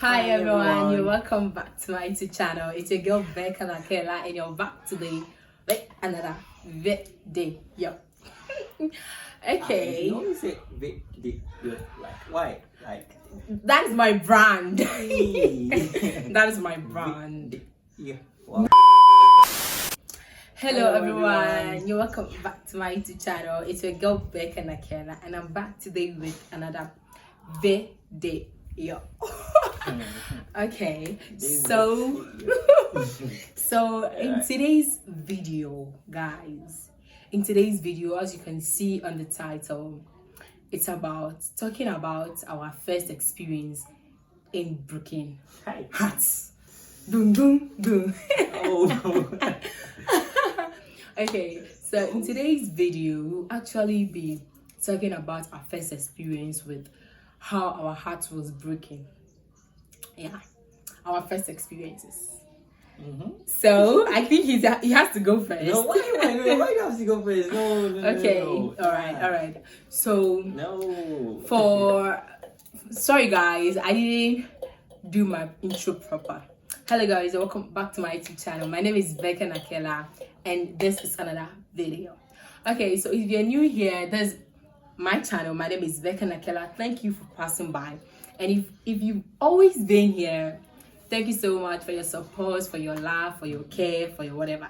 Hi everyone, you're welcome back to my YouTube channel. It's your girl Becca Nakela and you're back today with another video. Okay. You always say like why? Like That is my brand. hey. That is my brand. Yeah. Wow. Hello everyone, you're welcome back to my YouTube channel. It's your girl Becca Nakela and I'm back today with another video. Okay, so in today's video, guys, as you can see on the title, it's about talking about our first experience in Broken Hearts. Boom boom boom. Oh. Okay, so in today's video we'll actually be talking about our first experience with how our heart was broken. Yeah, our first experiences. So I think he has to go first. No, why do you have to go first? No. Okay, No. all right. So No. Sorry guys, I didn't do my intro proper. Hello guys, welcome back to my YouTube channel. My name is Becca Nakela and this is another video. Okay, so if you're new here, there's my channel. My name is Becca Nakela. Thank you for passing by. And if you've always been here, thank you so much for your support, for your love, for your care, for your whatever.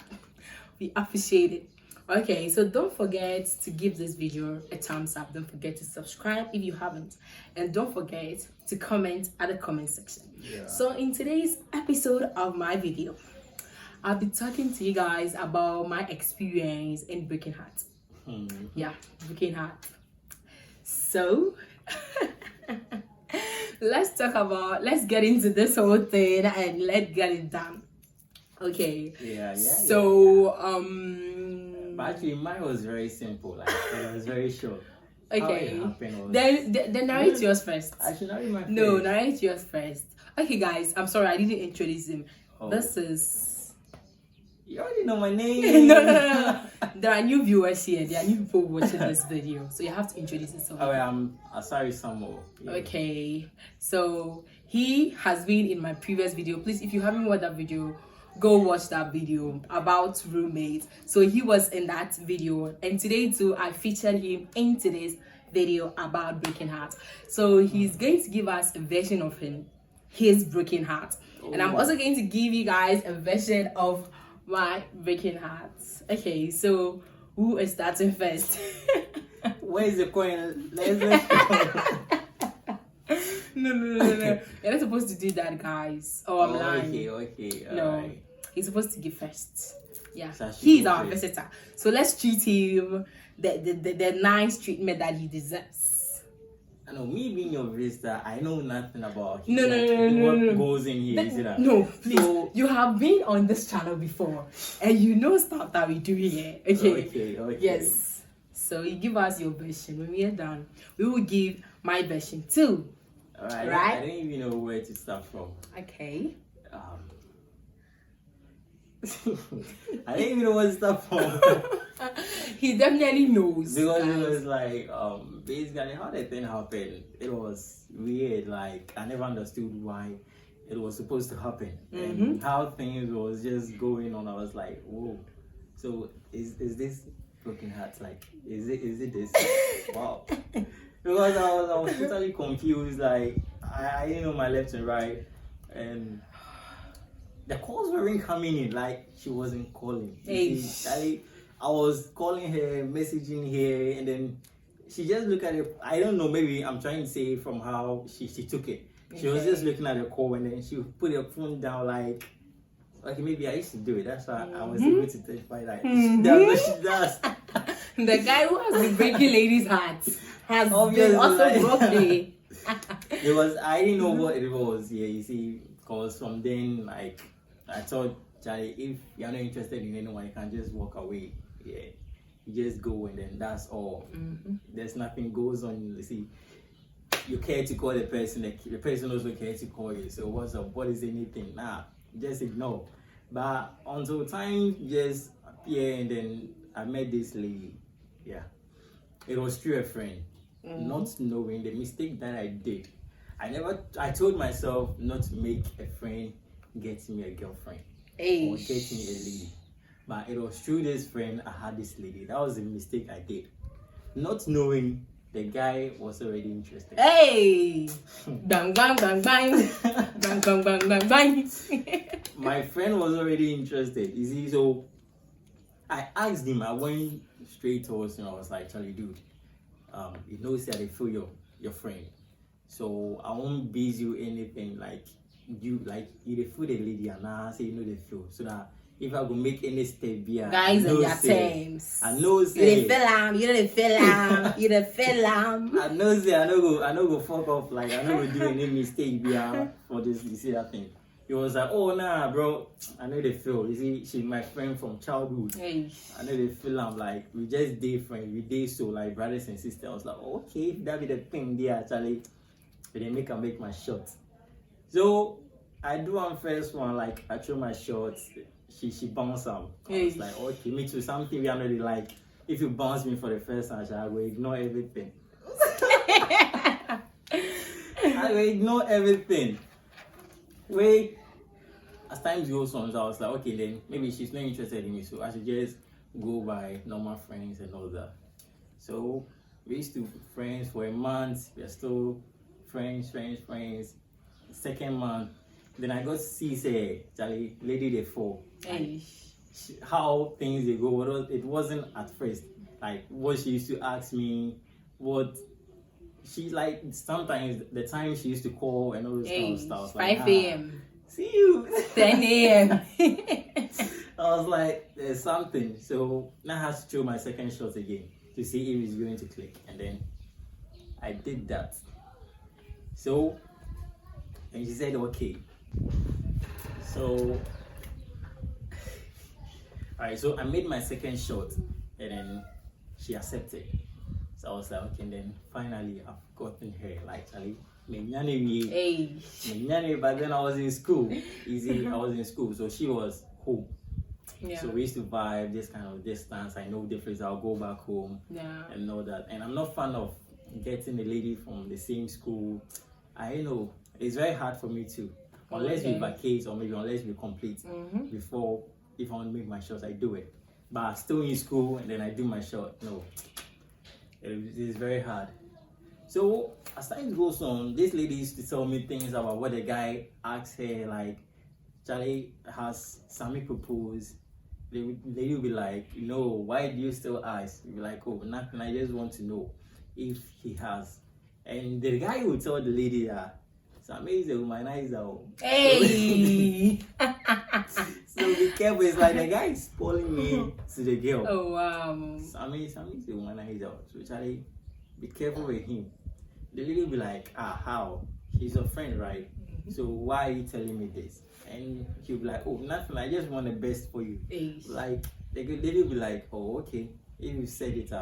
We appreciate it. Okay, so don't forget to give this video a thumbs up. Don't forget to subscribe if you haven't. And don't forget to comment at the comment section. Yeah. So in today's episode of my video, I'll be talking to you guys about my experience in Broken Heart. Yeah, Broken Heart. So let's get into this whole thing and let's get it done. Okay. Yeah. So But actually, mine was very simple. Like it was very short. Okay. How it happened was... Then narrate yours first. I should narrate my No, first. narrate yours first. Okay, guys. I'm sorry I didn't introduce him. Oh. This is. You already know my name. No. There are new viewers here. There are new people watching this video, so you have to introduce yourself. Oh, I'm sorry, Samuel. Yeah. Okay. So he has been in my previous video. Please, if you haven't watched that video, go watch that video about roommates. So he was in that video, and today too I featured him in today's video about Broken Heart. So he's going to give us a version of his Broken Heart, and I'm also going to give you guys a version of my Broken Heart. Okay, so who is starting first? Where's the coin? Let's go. No. You're not supposed to do that, guys. Oh, I'm lying. Okay. No, Right. he's supposed to give first. Yeah, So he's our visitor. So let's treat him the nice treatment that he deserves. I know, me being your visitor, I know nothing about him. No. What goes in here, is it? No, please. So, You have been on this channel before, and you know stuff that we do here. Okay. Okay. Yes. So you give us your version. When we are done, we will give my version too. Alright. Right? I don't even know where to start from. Okay. I didn't even know where to start from. He definitely knows. Because guys. it was like, basically how the thing happened, it was weird. Like, I never understood why it was supposed to happen. And how things was just going on. I was like, whoa. So, is this Broken Heart? Like, is it this? Wow. Because I was totally confused. Like, I didn't know my left and right. And the calls weren't coming in. Like, she wasn't calling. You see, I was calling her, messaging her, and then she just looked at it. I don't know, maybe I'm trying to say from how she took it. She was just looking at the call, and then she put her phone down like, okay, maybe I used to do it. That's why I was able to identify that. That's what she does. The guy who has been breaking ladies' hearts has Obviously, been also like- broke me. It was, I didn't know what it was. Yeah, you see, because from then, like, I thought, Charlie, if you're not interested in anyone, you can just walk away. Yeah, you just go, and then that's all. There's nothing goes on. You see, you care to call the person, the person also cares to call you. So what's up? What is anything? Nah, just ignore. But until time just appear, and then I met this lady. Yeah, it was through a friend. Not knowing the mistake that I did. I told myself not to make a friend get me a girlfriend or get me a lady. But it was through this friend I had this lady. That was a mistake I did. Not knowing the guy was already interested. Hey! Bang, bang, bang, bang. Bang, bang, bang, bang, bang. My friend was already interested. You see, so I asked him, I went straight towards him. I was like, Charlie, dude, you know, say I feel your friend. So I won't base you anything like you feel the lady and I say you know the feel. So that if I go make any step here, guys and your terms. I know say you the film. You the film. I know say I know go fuck off, like I know go do any mistake here for this, you see that thing. He was like, oh nah bro, I know the feel. You see, she's my friend from childhood. Hey. I know the feel. I'm like, we just different, we date so like brothers and sisters. I was like, okay, that be the thing there actually. But they make my shot. So I do one first one, like I throw my shots. She bounced out. I was like, okay, me too. Something we are not like. If you bounce me for the first time, I will ignore everything. I will ignore everything. Wait, as time goes on, so I was like, okay, then maybe she's not interested in me, so I should just go by normal friends and all that. So we used to be friends for a month. We are still friends. Second month, then I got to see say Charlie lady they fall. Hey. How things they go. It wasn't at first like what she used to ask me, what she like. Sometimes the time she used to call and all this kind of stuff. 5 a.m. See you. 10 a.m. I was like, there's something. So now I have to throw my second shot again to see if it's going to click, and then I did that. So, and she said, okay. So, alright, so I made my second shot and then she accepted. So I was like, okay, and then finally I've gotten her. Like, Charlie, but then I was in school. I was in school, so she was home. Yeah. So we used to vibe this kind of distance. I know difference. I'll go back home and all that. And I'm not fan of getting a lady from the same school. I know it's very hard for me too. Unless we vacate or maybe unless we complete before, if I want to make my shots, I do it. But I'm still in school and then I do my shot. No, it is very hard. So as time goes on, this lady used to tell me things about what the guy asked her, like, Charlie, has Sammy proposed? The lady will be like, you know, why do you still ask? You'll be like, oh, nothing, I just want to know if he has. And the guy will tell the lady that Sammy is a womanizer. Hey! So be careful, it's like the guy is spoiling me to the girl. Oh wow. Sammy is a womanizer. So Charlie, be careful with him. The lady will be like, how? He's a friend, right? So why are you telling me this? And he'll be like, oh, nothing, I just want the best for you. Hey. Like, the lady will be like, oh, okay, if you said it,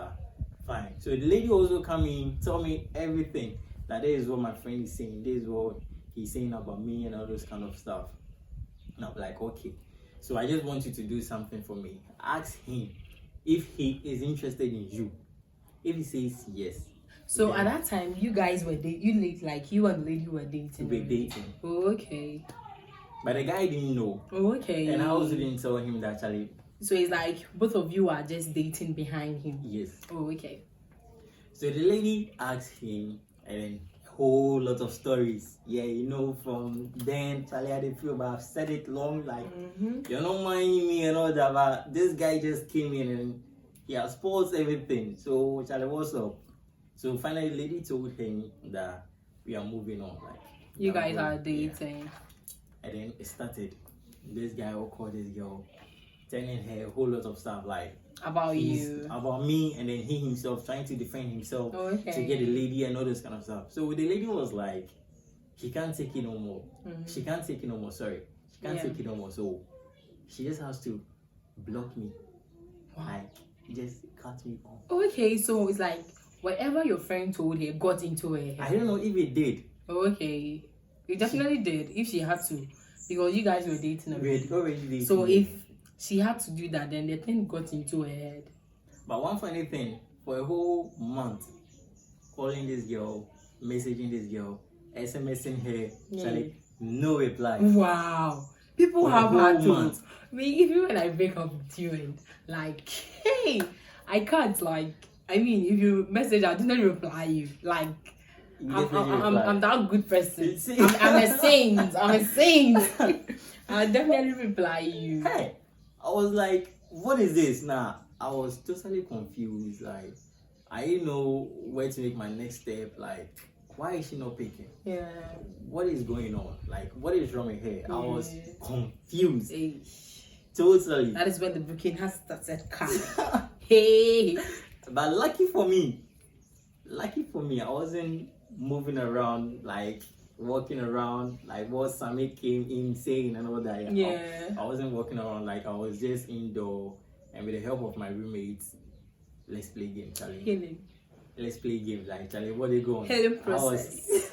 fine. So the lady also come in, tell me everything. That this is what my friend is saying, this is what he's saying about me and all those kind of stuff. And I'm like, okay. So I just want you to do something for me. Ask him if he is interested in you. If he says yes. So at that time, you guys were dating, you and the lady were dating. We were dating. Oh, okay. But the guy didn't know. Oh, okay. And I also didn't tell him that actually. So it's like both of you are just dating behind him. Yes. Oh, okay. So the lady asked him, and then a whole lot of stories. Yeah, you know, from then Charlie had a few, but I've said it long, like you're not minding me and all that. But this guy just came in and he has paused everything. So Charlie, what's up? So finally, the lady told him that we are moving on. Like you guys are dating. Yeah. And then it started. This guy will call this girl, telling her a whole lot of stuff like about you, about me, and then he himself trying to defend himself to get the lady and all this kind of stuff. So the lady was like, he can't take it no more. She can't take it no more. Sorry, she can't take it no more. So she just has to block me. Like just cut me off. Okay, so it's like whatever your friend told her got into her head. I don't know if it did. Okay, it definitely did. If she had to, because you guys were dating already. So if she had to do that, then the thing got into her head. But one funny thing, for a whole month, calling this girl, messaging this girl, SMSing her, Charlie, no reply. Wow. People For a have had whole to. month. Even when I break up with you and like, hey, I can't like. I mean, if you message, I do not reply you. Like, You I'm definitely reply. that good person. See? I'm a saint. I'm a saint. I'll definitely reply you. Hey, I was like, what is this? Nah, I was totally confused. Like, I didn't know where to make my next step. Like, why is she not picking? Yeah. What is going on? Like, what is wrong with her? I was Yeah. confused. Hey, Totally. that is when the booking has started coming. Hey. But lucky for me, I wasn't moving around, like walking around, like what Sammy came in saying and all that. Yeah. I wasn't walking around, like I was just indoor, and with the help of my roommates, let's play game, Charlie. Healing. Let's play games, like Charlie. What they go on? Healing process.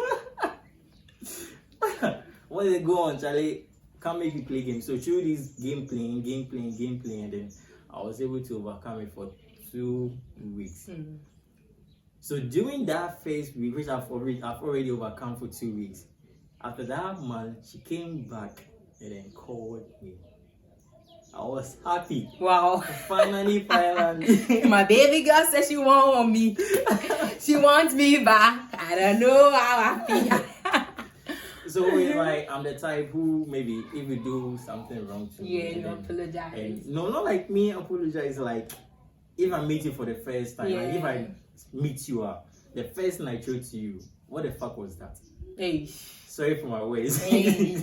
What they go on, Charlie? Can't make you play games. So through this game playing, and then I was able to overcome it for 2 weeks. Mm. So during that first week, which I've already overcome for 2 weeks, after that month, she came back and then called me. I was happy. Wow. Finally. My baby girl says she want me. She wants me back. I don't know how I feel. So it's like I'm the type who maybe if you do something wrong to me, Yeah, you then- apologize. and no, not like me apologize. Like if I meet you for the first time, like if Yeah. I meet you the first thing I threw to you, what the fuck was that? Hey. Sorry for my words. Hey.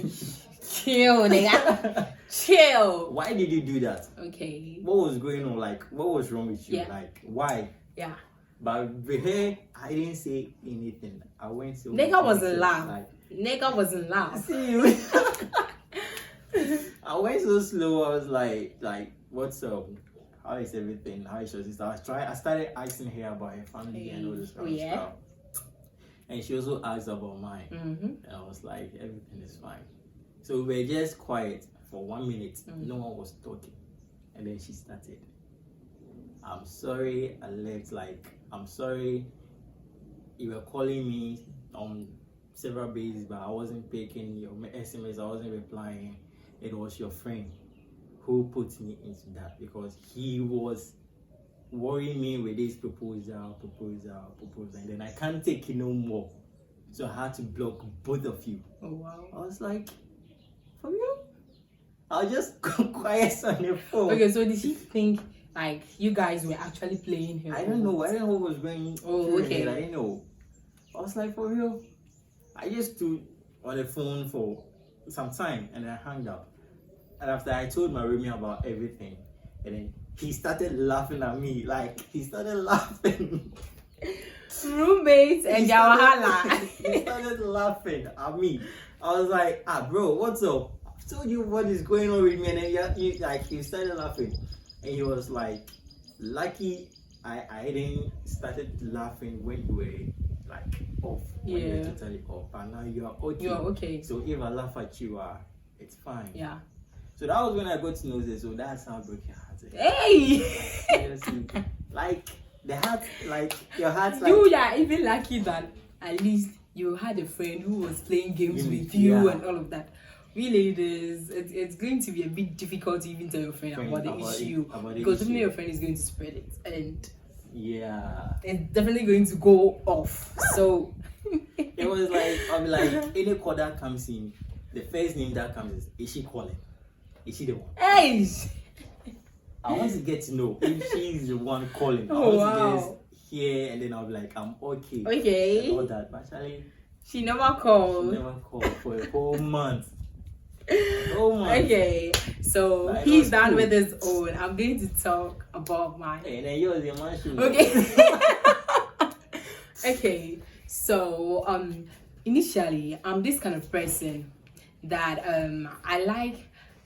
Chill, nigga. Chill. Why did you do that? Okay. What was going on? Like, what was wrong with you? Yeah. Like, why? Yeah. But with her, I didn't say anything. I went so. Nigga wasn't loud. Like, Nigga wasn't loud. see you. I went so slow. I was like, what's up? How is everything? How is your sister? I started asking her about her family and all this kind of Yeah. stuff. And she also asked about mine. Mm-hmm. And I was like, everything is fine. So we were just quiet for 1 minute. No one was talking. And then she started. I'm sorry I left. Like, I'm sorry you were calling me on several bases, but I wasn't picking your SMS. I wasn't replying. It was your friend who put me into that because he was worrying me with this proposal. And then I can't take it no more. So I had to block both of you. Oh wow. I was like, for you? I'll just go quiet on the phone. Okay, so did she think like you guys were actually playing her? I don't know. I don't know what was going Oh, through her okay. head. I didn't know. I was like, for real? I just stood on the phone for some time and I hung up. And after I told my roommate about everything, and then he started laughing at me. Like, he started laughing. Roommates and He started- Jawahala. He started laughing at me. I was like, bro, what's up? I've told you what is going on with me. And then he started laughing. And he was like, lucky I didn't started laughing when you were like off. When you were Yeah. totally off. And now you are okay. You're okay. So if I laugh at you, it's fine. Yeah. So that was when I got to know this. So that's how I broke your heart. Hey! Seriously. Like, the heart, like, your heart, like... You are even lucky that at least you had a friend who was playing games with you Yeah. and all of that. Really, it's going to be a bit difficult to even tell your friend about the issue because definitely your friend is going to spread it and Yeah. it's definitely going to go off. So It was like, I'll be like, any call that comes in, the first name that comes is she calling? Is she the one? hey! I want to get to know if she's the one calling. I Oh, want wow. to just hear and then I'll be like, I'm okay. Okay. And all that. But actually, She never she called. never called for a whole month. A whole month. Okay, so But it he's was done cool. with his own. I'm going to talk about mine. And then yours, your man. Okay. Okay. So initially I'm this kind of person that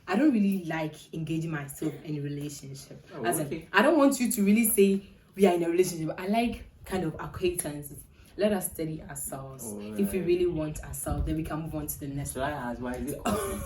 I don't really like engaging myself in a relationship. Oh, As in, okay. I don't want you to really say we are in a relationship. I like kind of acquaintances. Let us study ourselves. If we Alright. really want ourselves, then we can move on to the next So I asked, why is it cotton?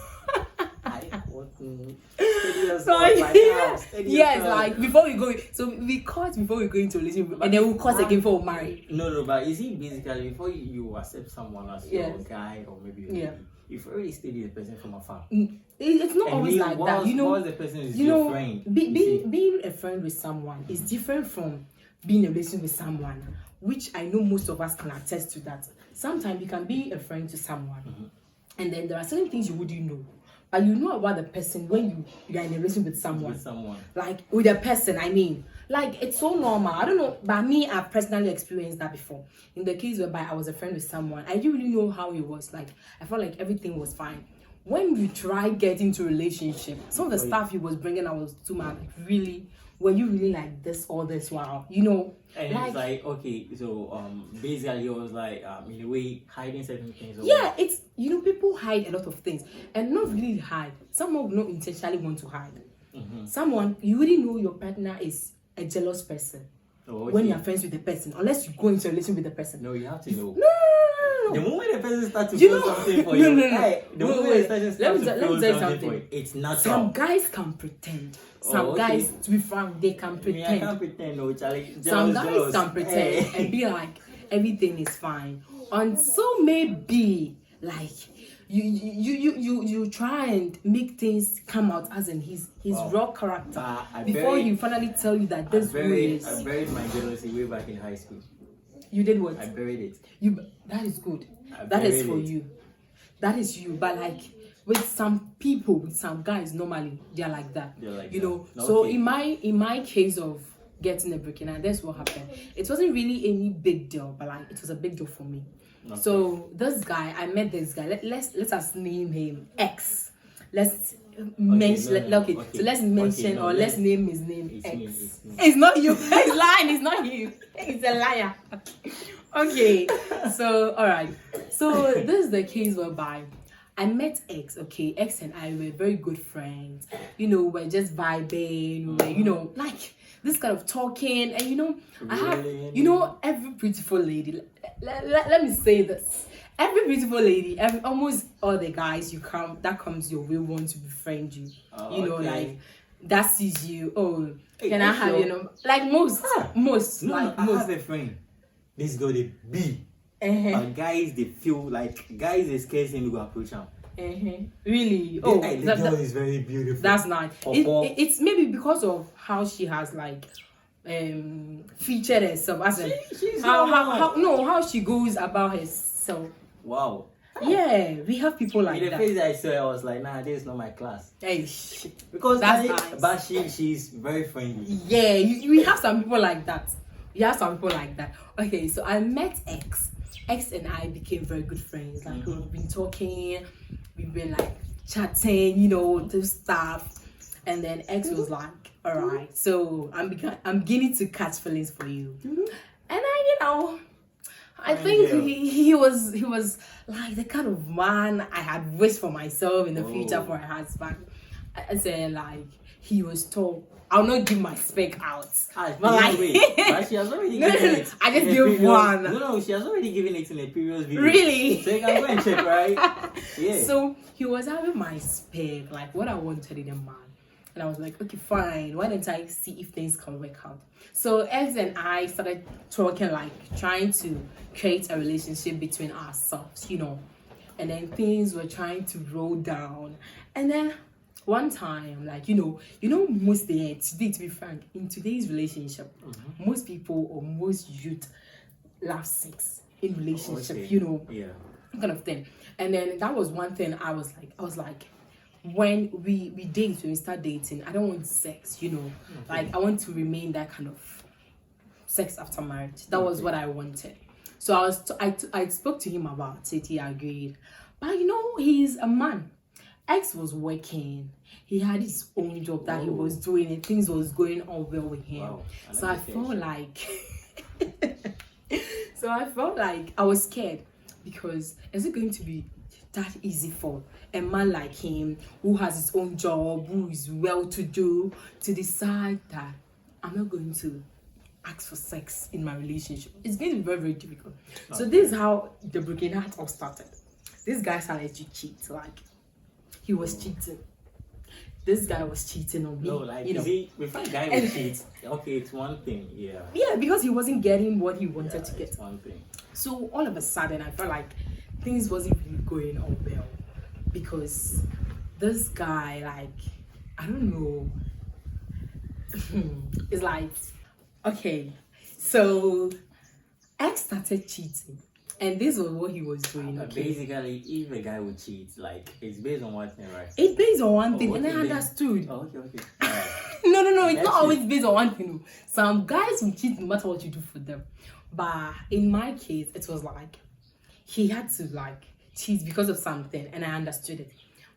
I cotton. Steady yourself, Like, how? Steady yes, yourself. like before we go, so we cut before we go into a relationship, and then we'll cut again before we marry. No, but you see, basically, before you accept someone as your Yes. guy or maybe your Yeah. lady, you've already studied the person from afar. It's not And always me, like that, once- you know. once the person is You your know, friend, you see. being a friend with someone is different from being in a relationship with someone, which I know most of us can attest to that. Sometimes you can be a friend to someone, and then there are certain things you wouldn't know, but you know about the person when you are in a relationship with someone. With someone. Like with a person, I mean, like it's so normal. I don't know, but me, I've personally experienced that before. In the case whereby I was a friend with someone, I didn't really know how he was. Like I felt like everything was fine. When you try getting into a relationship, some of the stuff he was bringing, I was too mad. Like, really, were you really like this all this while? You know, And it's like, okay, so basically it was like in a way hiding certain things. Or yeah, it's, you know, people hide a lot of things and not really hide. Someone would not intentionally want to hide. Someone, you wouldn't know your partner is a jealous person when you're friends with the person, unless you go into a relationship with the person. No, you have to know. No. The moment the person starts to You feel know- something for no, you, no, no. hey, the Wait, moment wait. the person Let starts me to tell feel you something something. for you, it's natural. Some guys can pretend. Some okay. guys, to be frank, they can Me, I pretend. can't pretend, no, Charlie. Some Jealous, guys jealous. can pretend Hey. and be like everything is fine until maybe like you try and make things come out as in his Wow. raw character I before buried- he finally tell you that I this buried, is I buried my jealousy way back in high school. you did what I buried it. you that is good. I That is buried for it. you. That is you. But like with some people, with some guys, normally they're like that. They're like you that. know. Okay. So in my case of getting a break, and that's what happened. It wasn't really any big deal, but like it was a big deal for me. Okay. So this guy, I met this guy. Let us name him X. Let's mention. no, Okay, okay. so let's mention no, or let's- let's name his name It's X. me, it's me. It's not you. He's lying. It's not you. He's a liar. Okay. So all right. So this is the case whereby I met X. Okay, X and I were very good friends. You know, we're just vibing. We were, you know, like this kind of talking, and you know, I have, Really? you know, every beautiful lady. Let me say this. Every beautiful lady, almost all the guys that comes your way want to befriend you. Oh, you know, okay. like that sees you. Oh, Hey, can I have sure. your number? Like most, No, like I most. have a friend. This girl they be. Uh-huh. But guys they feel like guys is scared him to go approach him. Really? Oh, Oh, the that- girl that- is very beautiful. that's nice. Opo. It's maybe because of how she has like featured herself as in she's how she goes about herself. Wow. Yeah, we have people like In the that. face I saw, I was like, nah, this is not my class. Hey, Because That's I- nice. but she's very friendly. yeah, we have some people like that. We have some people like that. Okay, so I met X. X and I became very good friends. Like we've been talking, we've been like chatting, you know, this stuff. And then X was like, all right, so I'm beginning to catch feelings for you. And I, you know, I think girl. he was like the kind of man I had wished for myself in the future Oh. for a husband. I said like he was tall. I'll not give my spec out. But But like but she has already No, given no, it. I just in a gave previous- one. No, she has already given it in a previous video. Really? So you can go and check, right? Yeah. So he was having my spec, like what I wanted in a man. And I was like, okay, fine. Why don't I see if things can work out? So X and I started talking, like trying to create a relationship between ourselves, you know. And then things were trying to roll down. And then one time, like, you know, most today, to be frank, in today's relationship, most people or most youth love sex in relationship, Okay. you know, Yeah. kind of thing. And then that was one thing I was like, when we date, when we start dating, I don't want sex, you know, like I want to remain that kind of sex after marriage. That was Okay. what I wanted. So I spoke to him about it. He agreed, but you know, he's a man. X was working. He had his own job that he Whoa. was doing, and things was going on well with him. Wow. I So like I the felt stage. like, so I felt like I was scared because is it going to be that easy for a man like him who has his own job, who is well to do, to decide that I'm not going to ask for sex in my relationship? It's going to be very, very difficult. So this is how the broken heart all started. This guy started to cheat, like he was cheating. this guy was cheating on me. No, like, you know. see, if a guy will cheat, okay, it's one thing, yeah. Yeah, because he wasn't getting what he wanted to get. It's one thing. So all of a sudden, I felt like things wasn't really going on well, because this guy, like, I don't know, it's like, okay, so X started cheating, and this was what he was doing. Okay, Basically, if a guy would cheat, like, it's based on what thing, right? it's based on one thing, and I okay, understood. Oh, okay. Alright. No, it's That's not it. always based on one thing. Some guys will cheat no matter what you do for them, but in my case, it was like he had to like cheat because of something, and I understood it.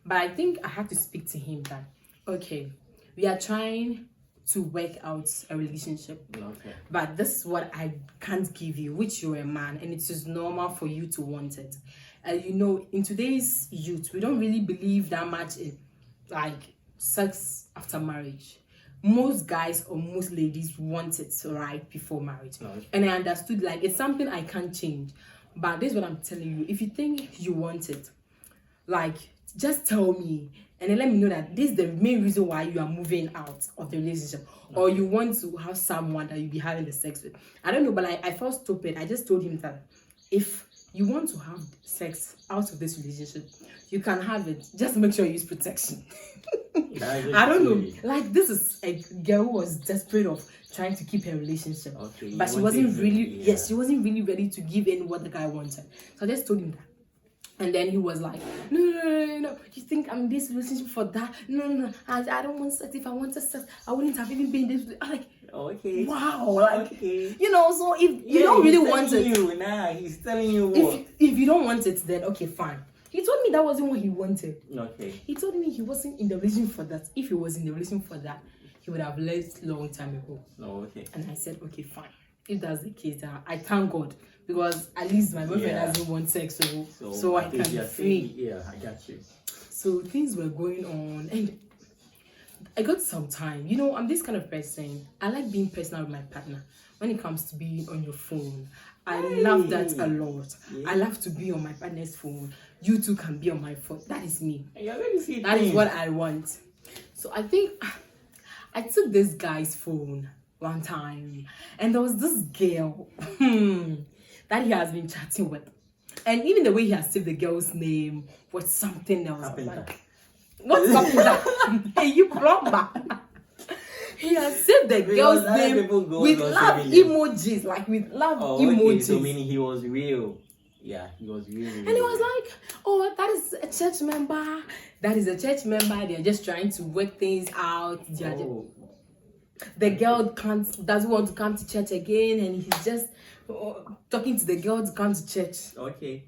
But I think I had to speak to him that, okay, we are trying to work out a relationship, Okay. but this is what I can't give you, which you're a man, and it is normal for you to want it. You know, in today's youth, we don't really believe that much in like sex after marriage. Most guys or most ladies want it right before marriage. Okay. And I understood, like, it's something I can't change. But this is what I'm telling you. If you think you want it, like, just tell me, and then let me know that this is the main reason why you are moving out of the relationship, or you want to have someone that you'll be having the sex with. I don't know, but I felt stupid. I just told him that if you want to have sex out of this relationship, you can have it. Just make sure you use protection. I don't know. Like, this is a girl who was desperate of trying to keep her relationship, Okay, but she wasn't really. Yes, she wasn't really ready to give in what the guy wanted. So I just told him that. And then he was like, no, you think I'm in this relationship for that? No, I don't want sex. If I wanted sex, I wouldn't have even been in this. I'm like, okay. wow, like, okay. you know, so if you don't really want it, He's telling you what? if you don't want it, then okay, fine. He told me that wasn't what he wanted. Okay. He told me he wasn't in the relationship for that. If he was in the relationship for that, he would have left long time ago. No, okay. And I said, okay, fine. If that's the case, I thank God, because at least my boyfriend doesn't want sex, so I can be free. Yeah, I got you. So things were going on, and I got some time. You know, I'm this kind of person. I like being personal with my partner. When it comes to being on your phone, I love that a lot. Yeah. I love to be on my partner's phone. You too can be on my phone. That is me. You're going to see That is what I want. So I think I took this guy's phone one time, and there was this girl that he has been chatting with, and even the way he has saved the girl's name was something else. Like, what's up with that? Hey, you plumber. He has saved the girl's name with love emojis, like with love emojis. Okay, so meaning he was real. Yeah, he was real. And he was like, oh, that is a church member. That is a church member. They're just trying to work things out. The girl doesn't want to come to church again, and he's just talking to the girl to come to church. Okay.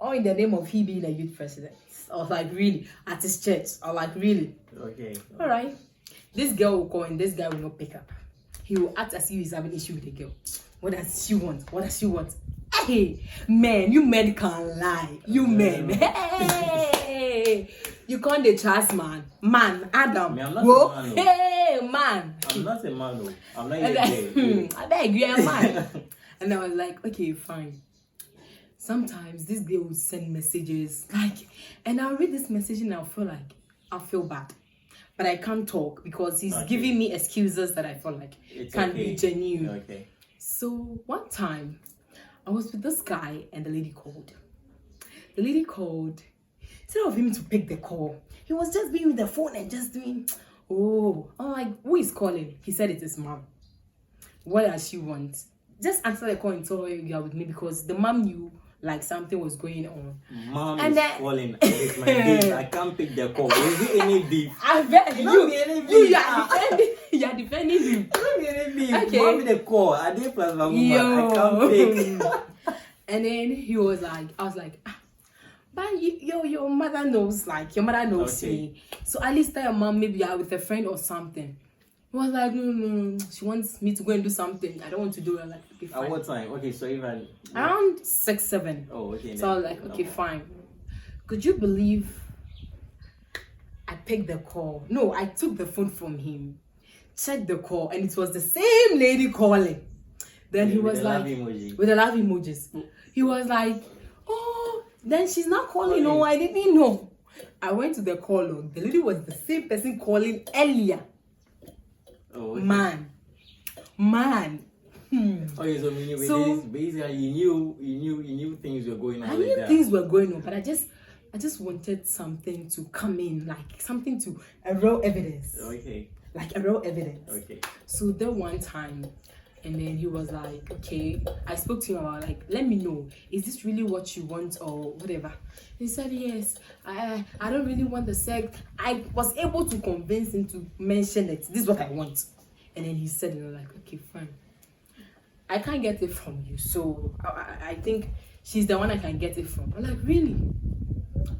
All in the name of he being a youth president. Or like, really, at his church. Or like, really. Okay. All right. This girl will call and this guy will not pick up. He will act as if he's having an issue with the girl. What does she want? What does she want? Hey, man, you men can't lie. You men. Hey, you can't trust man. Man, Adam. Me, I'm not a man, Hey, man. I'm not a man, though. I'm not a gay. I beg you, a man. And I was like, okay, fine. Sometimes this girl would send messages, like, and I'll read this message and I'll feel bad. But I can't talk because he's giving me excuses that I feel like can be genuine. Okay. So one time, I was with this guy and the lady called. The lady called. Instead of him to pick the call, he was just being with the phone and just doing, oh, I'm like, who is calling? He said it is mom. What does she want? Just answer the call and tell her you are with me, because the mom knew like something was going on. Mom and is then, calling. It's my beef. I can't pick the call. Is it any beef? I bet you are defending him. Not be any beef. Okay. Mom the call. I did plus my woman. I can't pick. And then he was like, I was like, but your mother knows, like your mother knows me. So at least tell your mom maybe you are with a friend or something. He was like, no, she wants me to go and do something. I don't want to do it. Like, okay, fine. At what time? Okay, so even around 6, 7. Oh, okay. So I was like, okay, fine. Could you believe I picked the call? No, I took the phone from him, checked the call, and it was the same lady calling. Then he was like, with the love emojis. He was like, oh, then she's not calling. No, I didn't know. I went to the call log. The lady was the same person calling earlier. Oh, okay. Man. Okay, so basically you knew things were going on. I knew things were going on, but I just wanted something to come in, like something to a real evidence. Okay. Like a real evidence. Okay. So there one time, and then he was like, okay, I spoke to him about like, let me know, is this really what you want or whatever? He said, yes, I don't really want the sex. I was able to convince him to mention it. This is what I want. And then he said, you know, like, okay, fine. I can't get it from you. So I think she's the one I can get it from. I'm like, really?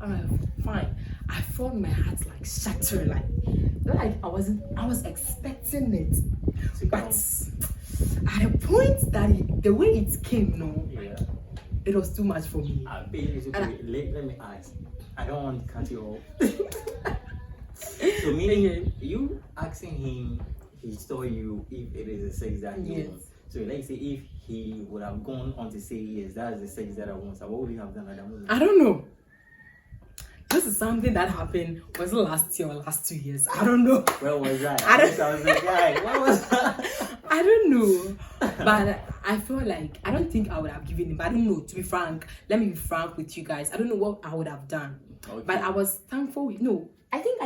All right, fine. I felt my heart like shatter, like I was expecting it, but at a point that the way it came, it was too much for me. Let me ask. I don't want to cut you off. So meaning you asking him, he told you if it is a sex that he wants. So let's say if he would have gone on to say yes, that's the sex that I want. So what would you have done at that moment? I don't know. This is something that happened, was it last year or last 2 years? I don't know. Where was that? I was the guy. What was that? I don't know. But I feel like, I don't think I would have given him. But I don't know, to be frank. Let me be frank with you guys. I don't know what I would have done. Okay. But I was thankful. No, I think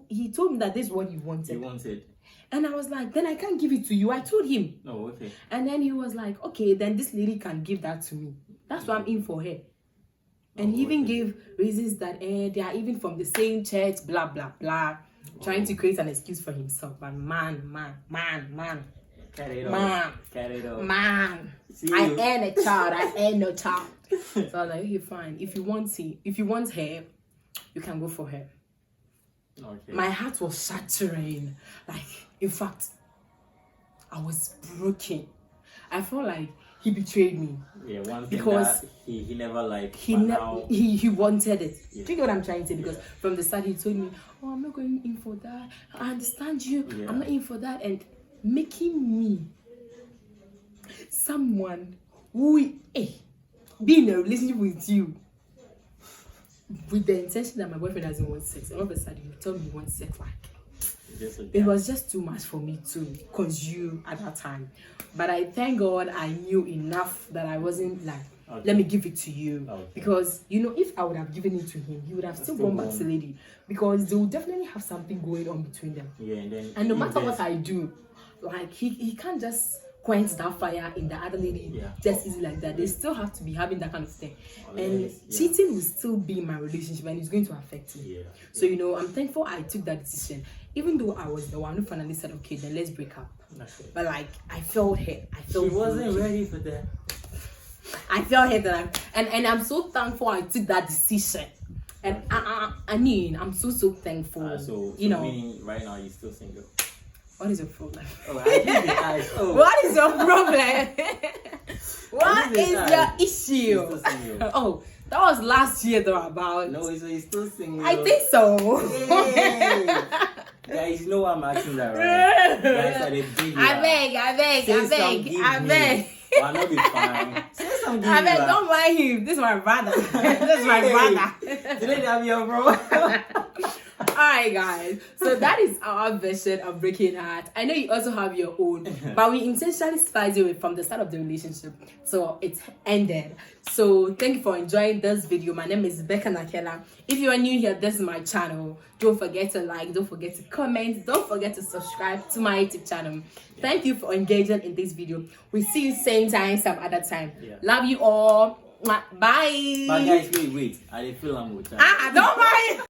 he told me that this is what he wanted. He wanted. And I was like, then I can't give it to you. I told him. Oh, okay. And then he was like, okay, then this lady can give that to me. That's why I'm in for her. And he even gave reasons that they are even from the same church, blah, blah, blah. Trying to create an excuse for himself. But man. Cut it off. Man. I ain't a child. I ain't no child. So I was like, okay, fine. If you want her, you can go for her. Okay. My heart was shattering. Like, in fact, I was broken. I felt like he betrayed me. Yeah, one thing because he never liked. He wanted it. Yeah. Do you get what I'm trying to say? Because from the start he told me, "Oh, I'm not going in for that. I understand you. Yeah. I'm not in for that," and making me someone who be in a relationship with you with the intention that my boyfriend doesn't want sex. All of a sudden, you tell me you want sex, like. It was just too much for me to consume at that time. But I thank God I knew enough that I wasn't like, let me give it to you. Okay. Because, you know, if I would have given it to him, he would have still gone back to the lady. Because they will definitely have something going on between them. Yeah, and no matter what I do, like, he can't just quench that fire in the other lady just easy like that. They still have to be having that kind of thing. And cheating will still be in my relationship and it's going to affect me. Yeah. So, you know, I'm thankful I took that decision. Even though I was the one who finally said, okay, then let's break up. But like, I felt hurt. She wasn't ready for that. I felt hurt and I'm so thankful I took that decision. And I mean, I'm so thankful. So meaning right now you're still single. What is your problem? Oh, I did the eyes. Oh. What is your problem? What is your issue? Oh, that was last year though about. No, so he's still single. I think so. Hey. Guys, you know I'm asking that, right? Guys, are they big? I beg. I'll not be fine. I beg, don't mind him. This is my brother. This is my brother. Today I'm your bro. Alright guys, so that is our version of breaking heart. I know you also have your own, but we intentionally started it from the start of the relationship, so it ended. So thank you for enjoying this video. My name is Becca Nakela. If you are new here, this is my channel. Don't forget to like, don't forget to comment, don't forget to subscribe to my YouTube channel. Thank you for engaging in this video. We see you same time, some other time. Love you all. Bye. But guys, wait. I feel I'm with you. Don't mind.